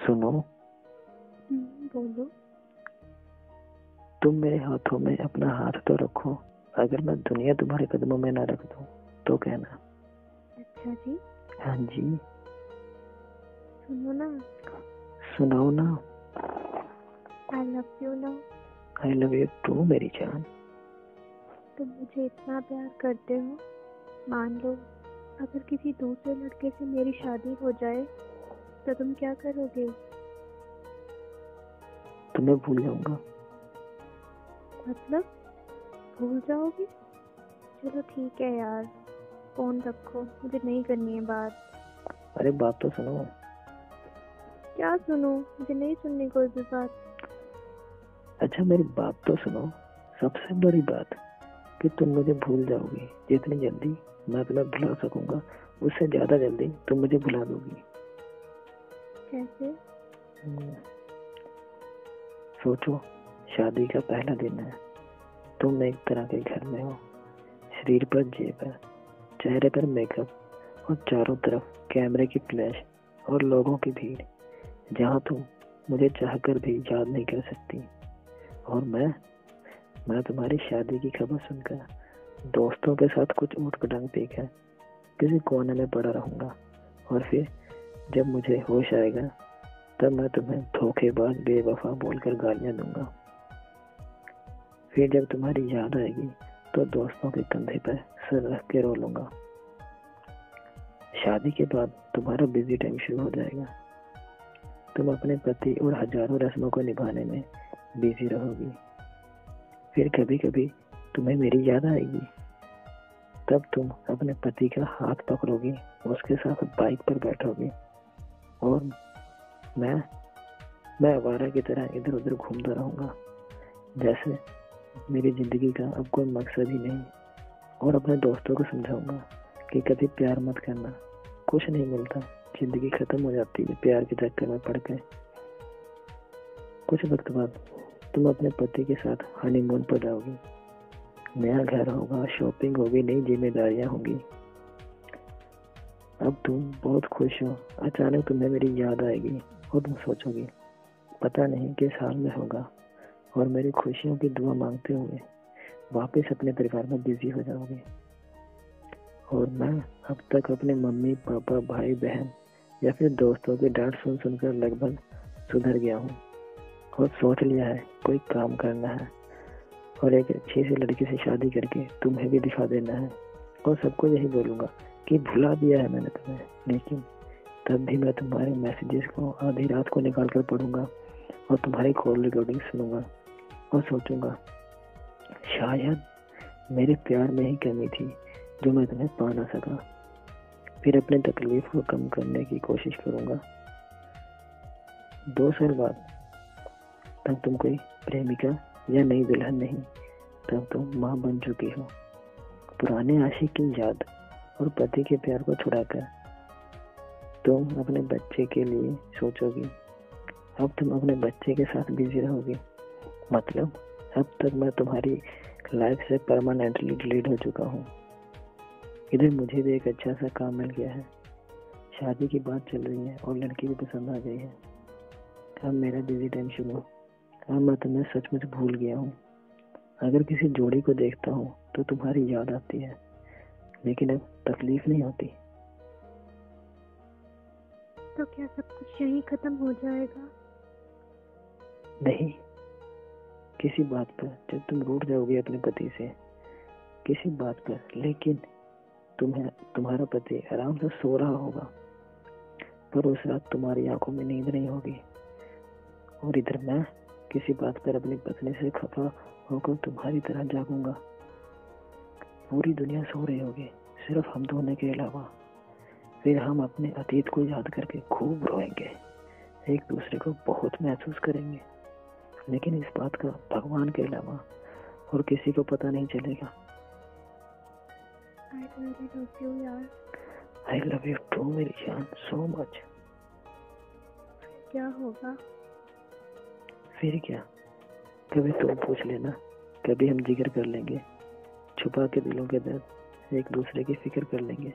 सुनो, बोलो। तुम मेरे हाथों में अपना हाथ तो रखो। अगर मैं दुनिया तुम्हारे कदमों में ना रख दूं तो कहना। अच्छा जी। हाँ जी। सुनो ना। सुनाओ ना। आई लव यू ना। आई लव यू टू मेरी जान। तुम मुझे इतना प्यार करते हो। मान लो अगर किसी दूसरे लड़के से मेरी शादी हो जाए तो तुम क्या करोगे? तुम्हें भूल जाऊंगा। मतलब भूल जाओगे? चलो ठीक है यार, फोन रखो, मुझे नहीं करनी है बात। अरे बात तो सुनो। क्या सुनूं? मुझे नहीं सुननी कोई भी बात। अच्छा मेरी बात तो सुनो। सबसे बड़ी बात कि तुम मुझे भूल जाओगी। जितनी जल्दी मैं तुम्हें भुला सकूंगा उससे ज्यादा जल्दी तुम मुझे भुला दोगी। कैसे? सोचो, शादी का पहला दिन है। तुम एक तरह के घर में हो। शरीर पर जेब है, चेहरे पर मेकअप और चारों तरफ कैमरे की फ्लैश और लोगों की भीड़, जहाँ तुम मुझे चाहकर भी याद नहीं कर सकती। और मैं तुम्हारी शादी की खबर सुनकर दोस्तों के साथ कुछ ऊट पटांग पीकर किसी कोने में पड़ा रहूंगा। और फिर जब मुझे होश आएगा तब मैं तुम्हें धोखेबाज बेवफा बोलकर गालियां दूंगा। फिर जब तुम्हारी याद आएगी तो दोस्तों के कंधे पर सर रख के रो लूंगा। शादी के बाद तुम्हारा बिजी टाइम शुरू हो जाएगा। तुम अपने पति और हजारों रस्मों को निभाने में बिजी रहोगी। फिर कभी कभी तुम्हें मेरी याद आएगी। तब तुम अपने पति का हाथ पकड़ोगी, उसके साथ बाइक पर बैठोगी और मैं आवारा की तरह इधर उधर घूमता रहूंगा, जैसे मेरी जिंदगी का अब कोई मकसद ही नहीं। और अपने दोस्तों को समझाऊंगा कि कभी प्यार मत करना, कुछ नहीं मिलता, जिंदगी खत्म हो जाती है प्यार के चक्कर में पड़ के। कुछ वक्त बाद तुम अपने पति के साथ हनीमून पर जाओगी। नया घर होगा, शॉपिंग होगी, नई जिम्मेदारियां होंगी। अब तुम बहुत खुश हो। अचानक तुम्हें मेरी याद आएगी और तुम सोचोगी पता नहीं किस हाल में होगा, और मेरी खुशियों की दुआ मांगते हुए वापस अपने परिवार में बिजी हो जाओगे। और मैं अब तक अपने मम्मी पापा भाई बहन या फिर दोस्तों की डांट सुन सुनकर लगभग सुधर गया हूँ और सोच लिया है कोई काम करना है और एक अच्छी सी लड़की से शादी करके तुम्हें भी दिखा देना है। और सबको यही बोलूंगा कि भुला दिया है मैंने तुम्हें, लेकिन तब भी मैं तुम्हारे मैसेजेस को आधी रात को निकाल कर पढ़ूंगा और तुम्हारी कॉल रिकॉर्डिंग सुनूंगा और सोचूंगा शायद मेरे प्यार में ही कमी थी जो मैं तुम्हें पा ना सका। फिर अपने तकलीफ को कम करने की कोशिश करूंगा। 2 साल बाद तब तुम कोई प्रेमिका या नई दुल्हन नहीं, तब तुम माँ बन चुकी हो। पुराने आशिक की याद और पति के प्यार को छुड़ाकर तुम अपने बच्चे के लिए सोचोगी। अब तुम अपने बच्चे के साथ बिजी रहोगी। मतलब अब तक मैं तुम्हारी लाइफ से परमानेंटली डिलीट हो चुका हूँ। इधर मुझे भी एक अच्छा सा काम मिल गया है, शादी की बात चल रही है और लड़की भी पसंद आ गई है। अब मेरा बिजी टाइम शुरू। अब मैं तुम्हें सचमुच भूल गया हूँ। अगर किसी जोड़ी को देखता हूँ तो तुम्हारी याद आती है, लेकिन अब तकलीफ नहीं होती। तो क्या सब कुछ यहीं खत्म हो जाएगा? नहीं, किसी बात पर जब तुम रूठ जाओगे अपने पति से, किसी बात पर, लेकिन तुम्हारा पति आराम से सो रहा होगा, पर उस रात तुम्हारी आंखों में नींद नहीं होगी। और इधर मैं किसी बात पर अपनी पत्नी से खफा होकर तुम्हारी तरह जागूंगा। पूरी दुनिया सो रही होगी, सिर्फ हम दोनों के अलावा। फिर हम अपने अतीत को याद करके खूब रोएंगे, एक दूसरे को बहुत महसूस करेंगे, लेकिन इस बात का भगवान के अलावा और किसी को पता नहीं चलेगा। I really love you यार। I love you too मेरी जान, so much। क्या होगा? फिर क्या, कभी तुम पूछ लेना, कभी हम जिक्र कर लेंगे, छुपा के दिलों के दर्द एक दूसरे की फिक्र कर लेंगे।